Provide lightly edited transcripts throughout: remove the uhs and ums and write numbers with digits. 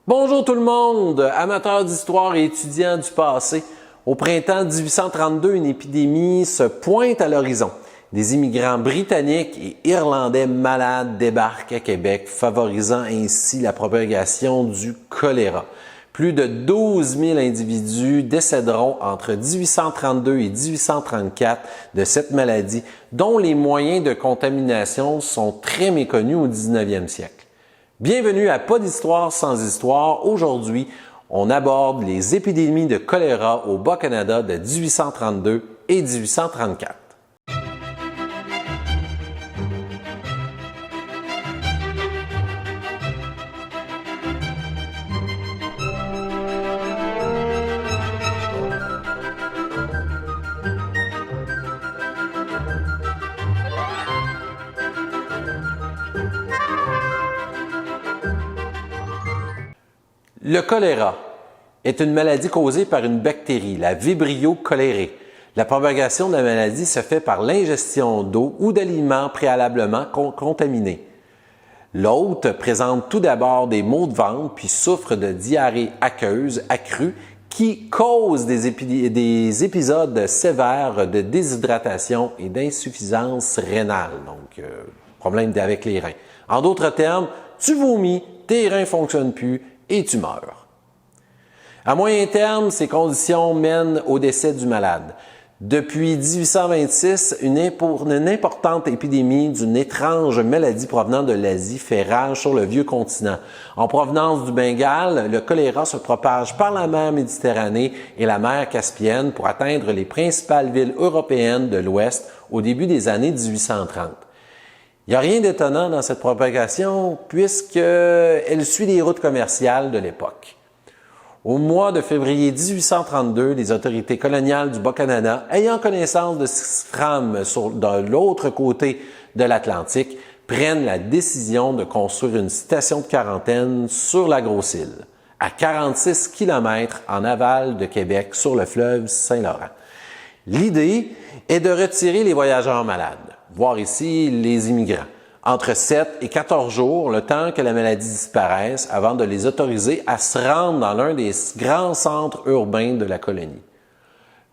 Bonjour tout le monde, amateurs d'histoire et étudiants du passé. Au printemps 1832, une épidémie se pointe à l'horizon. Des immigrants britanniques et irlandais malades débarquent à Québec, favorisant ainsi la propagation du choléra. Plus de 12 000 individus décéderont entre 1832 et 1834 de cette maladie, dont les moyens de contamination sont très méconnus au 19e siècle. Bienvenue à Pas d'histoire sans histoire. Aujourd'hui, on aborde les épidémies de choléra au Bas-Canada de 1832 et 1834. Le choléra est une maladie causée par une bactérie, la Vibrio cholerae. La propagation de la maladie se fait par l'ingestion d'eau ou d'aliments préalablement contaminés. L'hôte présente tout d'abord des maux de ventre puis souffre de diarrhée aqueuse accrue qui cause des épisodes sévères de déshydratation et d'insuffisance rénale, donc problème avec les reins. En d'autres termes, tu vomis, tes reins ne fonctionnent plus et tu meurs. À moyen terme, ces conditions mènent au décès du malade. Depuis 1826, une importante épidémie d'une étrange maladie provenant de l'Asie fait rage sur le vieux continent. En provenance du Bengale, le choléra se propage par la mer Méditerranée et la mer Caspienne pour atteindre les principales villes européennes de l'Ouest au début des années 1830. Il n'y a rien d'étonnant dans cette propagation puisqu'elle suit les routes commerciales de l'époque. Au mois de février 1832, les autorités coloniales du Bas-Canada, ayant connaissance de ce drame de l'autre côté de l'Atlantique, prennent la décision de construire une station de quarantaine sur la Grosse-Île, à 46 km en aval de Québec sur le fleuve Saint-Laurent. L'idée est de retirer les voyageurs malades, voire ici les immigrants, entre 7 et 14 jours, le temps que la maladie disparaisse, avant de les autoriser à se rendre dans l'un des grands centres urbains de la colonie.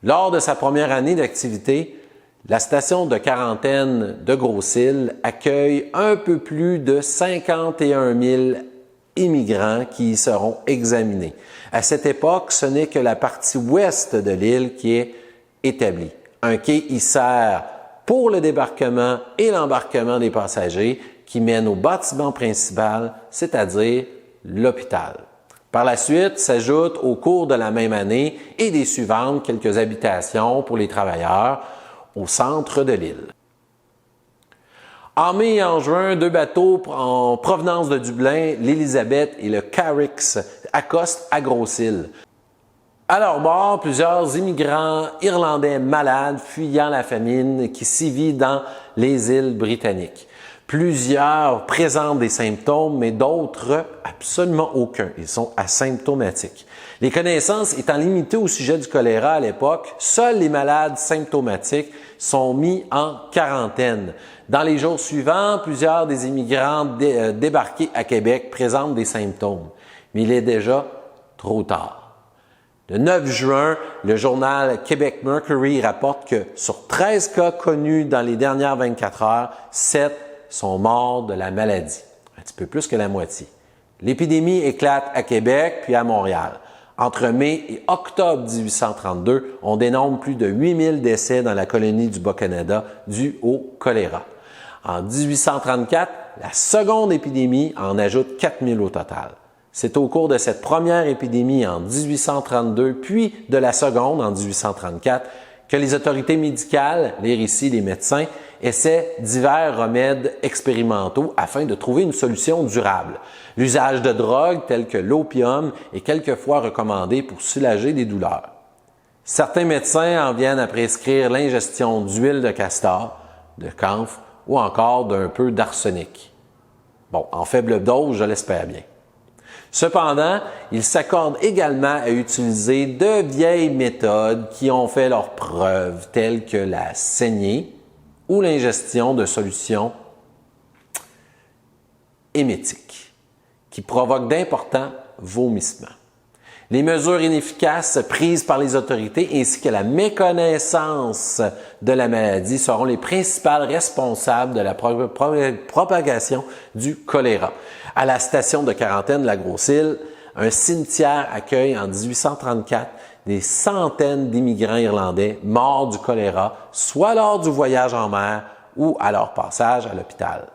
Lors de sa première année d'activité, la station de quarantaine de Grosse-Île accueille un peu plus de 51 000 immigrants qui y seront examinés. À cette époque, ce n'est que la partie ouest de l'île qui est établie. Un quai y sert pour le débarquement et l'embarquement des passagers qui mènent au bâtiment principal, c'est-à-dire l'hôpital. Par la suite, s'ajoutent au cours de la même année et des suivantes quelques habitations pour les travailleurs au centre de l'île. En mai et en juin, deux bateaux en provenance de Dublin, l'Elizabeth et le Carricks, accostent à Grosse-Île. À leur bord, plusieurs immigrants irlandais malades fuyant la famine qui sévit dans les îles britanniques. Plusieurs présentent des symptômes, mais d'autres absolument aucun. Ils sont asymptomatiques. Les connaissances étant limitées au sujet du choléra à l'époque, seuls les malades symptomatiques sont mis en quarantaine. Dans les jours suivants, plusieurs des immigrants débarqués à Québec présentent des symptômes, mais il est déjà trop tard. Le 9 juin, le journal Québec Mercury rapporte que sur 13 cas connus dans les dernières 24 heures, 7 sont morts de la maladie, un petit peu plus que la moitié. L'épidémie éclate à Québec puis à Montréal. Entre mai et octobre 1832, on dénombre plus de 8 000 décès dans la colonie du Bas-Canada dus au choléra. En 1834, la seconde épidémie en ajoute 4 000 au total. C'est au cours de cette première épidémie en 1832, puis de la seconde en 1834, que les autorités médicales, lire ici les médecins, essaient divers remèdes expérimentaux afin de trouver une solution durable. L'usage de drogues telles que l'opium est quelquefois recommandé pour soulager des douleurs. Certains médecins en viennent à prescrire l'ingestion d'huile de castor, de camphre ou encore d'un peu d'arsenic. Bon, en faible dose, je l'espère bien. Cependant, ils s'accordent également à utiliser de vieilles méthodes qui ont fait leurs preuves, telles que la saignée ou l'ingestion de solutions émétiques, qui provoquent d'importants vomissement. Les mesures inefficaces prises par les autorités ainsi que la méconnaissance de la maladie seront les principales responsables de la propagation du choléra. À la station de quarantaine de la Grosse-Île, un cimetière accueille en 1834 des centaines d'immigrants irlandais morts du choléra, soit lors du voyage en mer ou à leur passage à l'hôpital.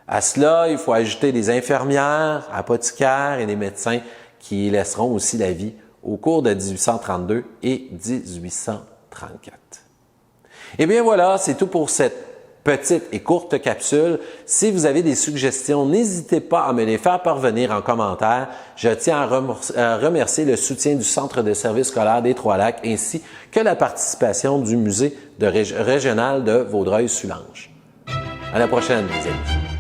À cela, il faut ajouter des infirmières, apothicaires et des médecins qui laisseront aussi la vie au cours de 1832 et 1834. Eh bien voilà, c'est tout pour cette petite et courte capsule. Si vous avez des suggestions, n'hésitez pas à me les faire parvenir en commentaire. Je tiens à remercier le soutien du Centre de services scolaires des Trois-Lacs ainsi que la participation du Musée régional de Vaudreuil-Soulanges. À la prochaine, les amis.